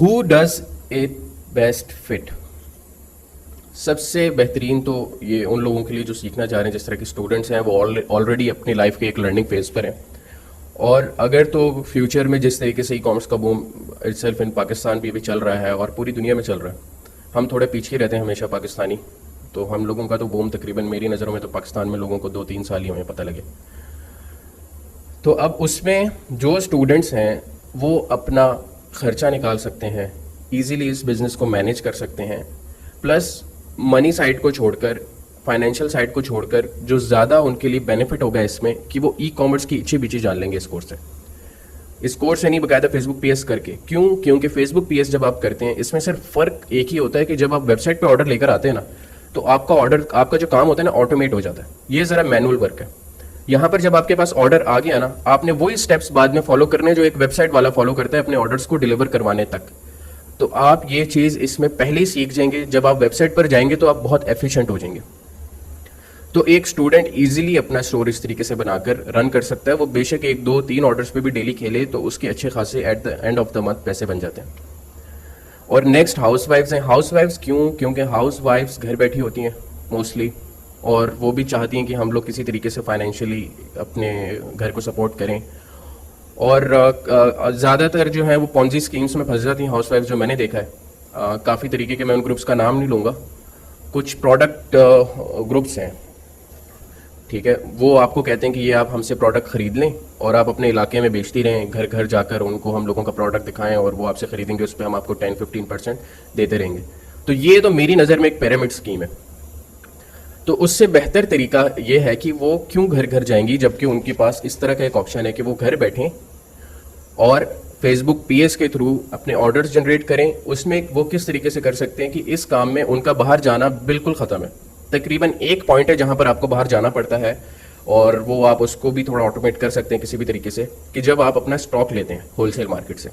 Who does it best fit? सबसे बेहतरीन तो ये उन लोगों के लिए जो सीखना चाह रहे हैं, जिस तरह के स्टूडेंट्स हैं वो ऑलरेडी अपनी लाइफ के एक लर्निंग फेज पर हैं, और अगर तो फ्यूचर में जिस तरीके से ई कॉमर्स का बूम इटसेल्फ इन पाकिस्तान भी चल रहा है और पूरी दुनिया में चल रहा है, हम थोड़े पीछे रहते हैं हमेशा पाकिस्तानी, तो हम लोगों का तो बूम तकरीबन मेरी नज़रों में तो पाकिस्तान में लोगों को 2-3 साल ही हमें पता लगे। तो अब उसमें जो स्टूडेंट्स हैं वो अपना ख़र्चा निकाल सकते हैं, ईज़िली इस बिज़नेस को मैनेज कर सकते हैं, प्लस मनी साइड को छोड़कर, फाइनेंशियल साइड को छोड़कर जो ज़्यादा उनके लिए बेनिफिट होगा इसमें कि वो ई कॉमर्स की इच्छी बिची जान लेंगे इस कोर्स से। इस कोर्स से नहीं, बकायदा फेसबुक पीएस करके। क्यों? क्योंकि फेसबुक पीएस जब आप करते हैं इसमें सिर्फ फ़र्क एक ही होता है कि जब आप वेबसाइट पे ऑर्डर लेकर आते हैं ना, तो आपका ऑर्डर, आपका जो काम होता है ना, ऑटोमेट हो जाता है। ये ज़रा मैनुअल वर्क है। यहाँ पर जब आपके पास ऑर्डर आ गया ना, आपने वही स्टेप्स बाद में फॉलो करने जो एक वेबसाइट वाला फॉलो करता है अपने ऑर्डर्स को डिलीवर करवाने तक। तो आप ये चीज़ इसमें पहले ही सीख जाएंगे। जब आप वेबसाइट पर जाएंगे तो आप बहुत एफिशिएंट हो जाएंगे। तो एक स्टूडेंट इजीली अपना स्टोर इस तरीके से बनाकर रन कर सकता है। वो बेशक 1-2-3 ऑर्डर्स पे भी डेली खेले तो उसके अच्छे खासे at the end of the month पैसे बन जाते हैं। और नेक्स्ट हाउस वाइफ्स हैं। हाउस वाइफ्स क्यों? क्योंकि हाउस वाइफ्स घर बैठी होती हैं मोस्टली, और वो भी चाहती हैं कि हम लोग किसी तरीके से फाइनेंशियली अपने घर को सपोर्ट करें, और ज़्यादातर जो है वो पॉन्जी स्कीम्स में फंस जाती हैं हाउस वाइफ, जो मैंने देखा है। काफ़ी तरीके के, मैं उन ग्रुप्स का नाम नहीं लूँगा, कुछ प्रोडक्ट ग्रुप्स हैं, ठीक है, वो आपको कहते हैं कि ये आप हमसे प्रोडक्ट ख़रीद लें और आप अपने इलाके में बेचती रहें, घर घर जाकर उनको हम लोगों का प्रोडक्ट दिखाएं और वो आपसे ख़रीदेंगे, उस पर हम आपको 10-15% देते रहेंगे। तो ये तो मेरी नज़र में एक पिरामिड स्कीम है। तो उससे बेहतर तरीका ये है कि वो क्यों घर घर जाएंगी, जबकि उनके पास इस तरह का एक ऑप्शन है कि वो घर बैठें और फेसबुक पीएस के थ्रू अपने ऑर्डर्स जनरेट करें। उसमें वो किस तरीके से कर सकते हैं कि इस काम में उनका बाहर जाना बिल्कुल ख़त्म है। तकरीबन एक पॉइंट है जहां पर आपको बाहर जाना पड़ता है, और वो आप उसको भी थोड़ा ऑटोमेट कर सकते हैं किसी भी तरीके से, कि जब आप अपना स्टॉक लेते हैं होलसेल मार्केट से,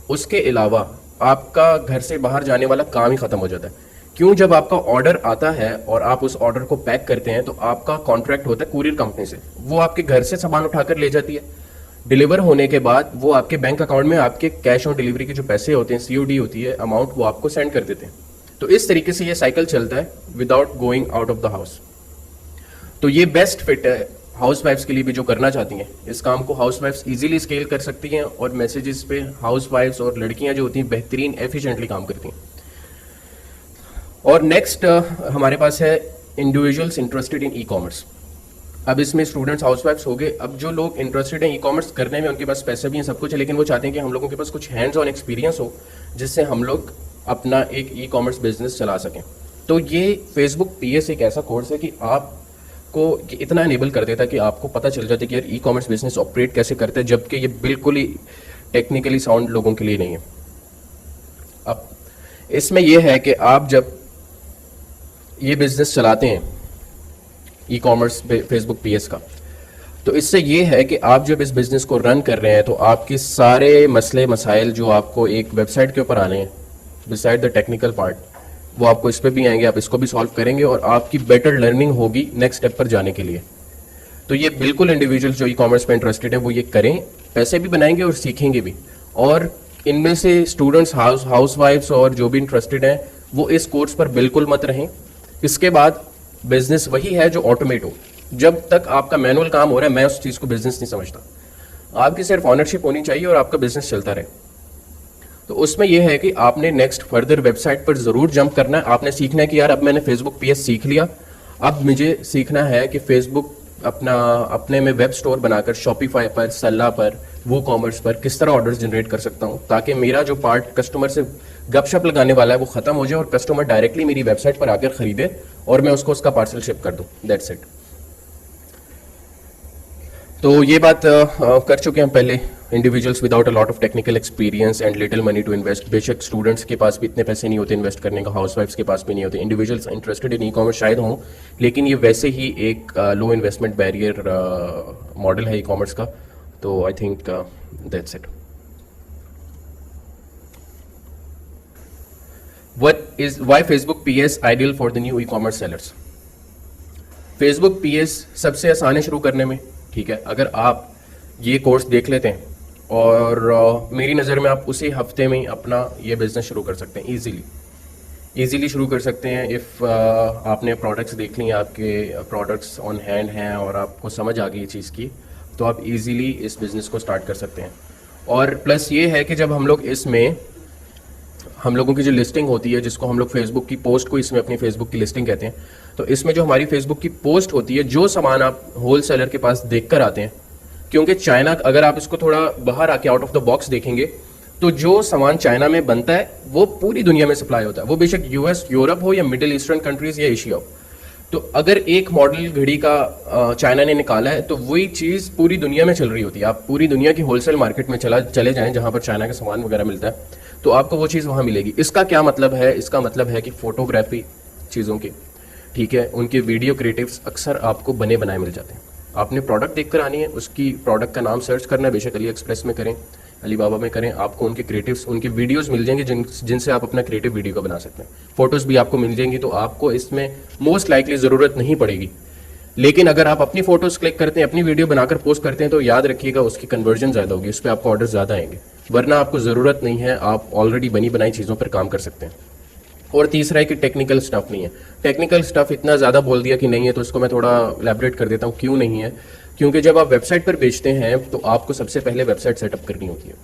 उसके अलावा आपका घर से बाहर जाने वाला काम ही ख़त्म हो जाता है। क्यों? जब आपका ऑर्डर आता है और आप उस ऑर्डर को पैक करते हैं तो आपका कॉन्ट्रैक्ट होता है कुरियर कंपनी से, वो आपके घर से सामान उठाकर ले जाती है। डिलीवर होने के बाद वो आपके बैंक अकाउंट में आपके कैश ऑन डिलीवरी के जो पैसे होते हैं, सीओडी होती है अमाउंट, वो आपको सेंड कर देते हैं। तो इस तरीके से ये साइकिल चलता है without going out of the house. तो ये बेस्ट फिट है हाउस वाइफ्स के लिए भी जो करना चाहती हैं। इस काम को हाउस वाइफ्स इजीली स्केल कर सकती हैं, और मैसेजेस पे हाउस वाइफ्स और लड़कियां जो होती हैं बेहतरीन एफिशिएंटली काम करती हैं। और नेक्स्ट हमारे पास है individuals interested in e commerce. अब इसमें स्टूडेंट्स हाउस वाइफ्स हो गए। अब जो लोग इंटरेस्टेड हैं ई कॉमर्स करने में, उनके पास पैसे भी हैं, सब कुछ है, लेकिन वो चाहते हैं कि हम लोगों के पास कुछ हैंड्स ऑन एक्सपीरियंस हो जिससे हम लोग अपना एक ई कॉमर्स बिजनेस चला सकें। तो ये फेसबुक पीएस एक ऐसा कोर्स है कि आपको इतना इनेबल कर देता है कि आपको पता चल जाता है कि यार ई कॉमर्स बिजनेस ऑपरेट कैसे करते हैं, जबकि ये बिल्कुल ही टेक्निकली साउंड लोगों के लिए नहीं है। अब इसमें यह है कि आप जब ये बिजनेस चलाते हैं ई कॉमर्स फेसबुक पीएस का, तो इससे ये है कि आप जब इस बिज़नेस को रन कर रहे हैं तो आपके सारे मसले मसाइल जो आपको एक वेबसाइट के ऊपर आने हैं, बिसाइड द टेक्निकल पार्ट, वो आपको इस पर भी आएंगे, आप इसको भी सॉल्व करेंगे और आपकी बेटर लर्निंग होगी नेक्स्ट स्टेप पर जाने के लिए। तो ये बिल्कुल इंडिविजुअल्स जो ई कॉमर्स में इंटरेस्टेड है वो ये करें, पैसे भी बनाएंगे और सीखेंगे भी। और इनमें से स्टूडेंट्स, हाउस वाइफ्स और जो भी इंटरेस्टेड हैं वो इस कोर्स पर बिल्कुल मत रहें। इसके बाद बिजनेस वही है जो ऑटोमेट हो। जब तक आपका मैनुअल काम हो रहा है, मैं उस चीज़ को बिजनेस नहीं समझता। आपकी सिर्फ ऑनरशिप होनी चाहिए और आपका बिजनेस चलता रहे। तो उसमें यह है कि आपने नेक्स्ट फर्दर वेबसाइट पर ज़रूर जंप करना है। आपने सीखना है कि यार अब मैंने फेसबुक पीएस सीख लिया, अब मुझे सीखना है कि फेसबुक अपने में वेब स्टोर बनाकर शॉपिफाई पर, सल्ला पर, वो कॉमर्स पर किस तरह ऑर्डर्स जनरेट कर सकता हूँ, ताकि मेरा जो पार्ट कस्टमर से गपशप लगाने वाला है वो ख़त्म हो जाए और कस्टमर डायरेक्टली मेरी वेबसाइट पर आकर ख़रीदे और मैं उसको उसका पार्सल शिप कर दूँ। That's it. तो ये बात कर चुके हैं पहले। Individuals without a lot of technical experience and little money to invest. बेशक स्टूडेंट्स के पास भी इतने पैसे नहीं होते इन्वेस्ट करने का, हाउस वाइफ्स के पास भी नहीं होते। Individuals interested in e commerce शायद हों, लेकिन ये वैसे ही एक लो इन्वेस्टमेंट बैरियर मॉडल है ई कॉमर्स का। तो I think that's it. Why Facebook PS ideal for the new e-commerce sellers? Facebook PS सबसे आसान है शुरू करने में, ठीक है। अगर आप ये कोर्स देख लेते हैं और मेरी नज़र में आप उसी हफ्ते में ही अपना ये बिज़नेस शुरू कर सकते हैं इजीली शुरू कर सकते हैं। इफ़ आपने प्रोडक्ट्स देख लिए, आपके प्रोडक्ट्स ऑन हैंड हैं और आपको समझ आ गई चीज़ की, तो आप इजीली इस बिज़नेस को स्टार्ट कर सकते हैं। और प्लस ये है कि जब हम लोग इसमें, हम लोगों की जो लिस्टिंग होती है, जिसको हम लोग फेसबुक की पोस्ट को इसमें अपनी फेसबुक की लिस्टिंग कहते हैं, तो इसमें जो हमारी फेसबुक की पोस्ट होती है, जो सामान आप होल सेलर के पास देख कर आते हैं, क्योंकि चाइना, अगर आप इसको थोड़ा बाहर आके आउट ऑफ द बॉक्स देखेंगे तो जो सामान चाइना में बनता है वो पूरी दुनिया में सप्लाई होता है, वो बेशक यूएस, यूरोप हो या मिडिल ईस्टर्न कंट्रीज या एशिया हो। तो अगर एक मॉडल घड़ी का चाइना ने निकाला है तो वही चीज़ पूरी दुनिया में चल रही होती है। आप पूरी दुनिया की होलसेल मार्केट में चले जाएं जहां पर चाइना का सामान वगैरह मिलता है, तो आपको वो चीज़ वहां मिलेगी। इसका क्या मतलब है? इसका मतलब है कि फोटोग्राफी चीज़ों की, ठीक है, उनके वीडियो क्रिएटिव्स अक्सर आपको बने बनाए मिल जाते हैं। आपने प्रोडक्ट देखकर आनी है, उसकी प्रोडक्ट का नाम सर्च करना है, बेशक अली एक्सप्रेस में करें, अलीबाबा में करें, आपको उनके क्रिएटिव्स, उनके वीडियोस मिल जाएंगे जिनसे आप अपना क्रिएटिव वीडियो का बना सकते हैं। फोटोज भी आपको मिल जाएंगी, तो आपको इसमें मोस्ट लाइकली ज़रूरत नहीं पड़ेगी। लेकिन अगर आप अपनी फोटोज क्लिक करते हैं, अपनी वीडियो बनाकर पोस्ट करते हैं, तो याद रखिएगा उसकी कन्वर्जन ज़्यादा होगी, उस पर आपको ऑर्डर ज़्यादा आएंगे। वरना आपको ज़रूरत नहीं है, आप ऑलरेडी बनी बनाई चीज़ों पर काम कर सकते हैं। और तीसरा है कि टेक्निकल स्टफ नहीं है। टेक्निकल स्टफ इतना ज़्यादा बोल दिया कि नहीं है, तो इसको मैं थोड़ा एलैबोरेट कर देता हूँ क्यों नहीं है। क्योंकि जब आप वेबसाइट पर बेचते हैं तो आपको सबसे पहले वेबसाइट सेटअप करनी होती है।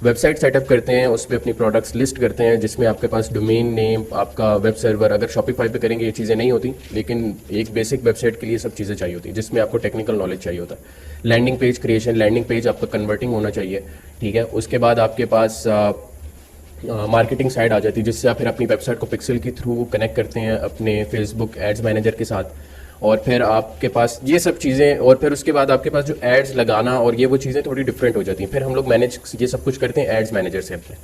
वेबसाइट सेटअप करते हैं, उस पर अपनी प्रोडक्ट्स लिस्ट करते हैं, जिसमें आपके पास डोमेन नेम, आपका वेब सर्वर, अगर शॉपिफाई पे करेंगे ये चीज़ें नहीं होती, लेकिन एक बेसिक वेबसाइट के लिए सब चीज़ें चाहिए होती है, जिसमें आपको टेक्निकल नॉलेज चाहिए होता है। Landing page creation, landing page आपका कन्वर्टिंग होना चाहिए, ठीक है। उसके बाद आपके पास मार्केटिंग साइड आ जाती है, जिससे आप फिर अपनी वेबसाइट को पिक्सल के थ्रू कनेक्ट करते हैं अपने फेसबुक एड्स मैनेजर के साथ, और फिर आपके पास ये सब चीज़ें, और फिर उसके बाद आपके पास जो एड्स लगाना और ये वो चीज़ें थोड़ी डिफरेंट हो जाती हैं। फिर हम लोग मैनेज ये सब कुछ करते हैं एड्स मैनेजर से अपने।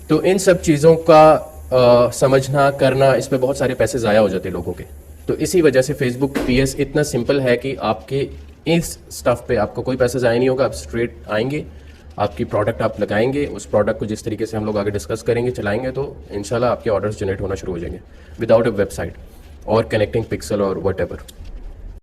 तो इन सब चीज़ों का समझना, करना, इस पर बहुत सारे पैसे ज़ाया हो जाते हैं लोगों के। तो इसी वजह से फेसबुक पीएस इतना सिंपल है कि आपके इस स्टफ पे आपको कोई पैसा ज़ाया नहीं होगा। आप स्ट्रेट आएंगे, आपकी प्रोडक्ट आप लगाएंगे, उस प्रोडक्ट को जिस तरीके से हम लोग आगे डिस्कस करेंगे, चलाएंगे, तो इंशाल्लाह आपके ऑर्डर्स जनरेट होना शुरू हो जाएंगे विदाउट अ वेबसाइट और कनेक्टिंग पिक्सल और वट एवर।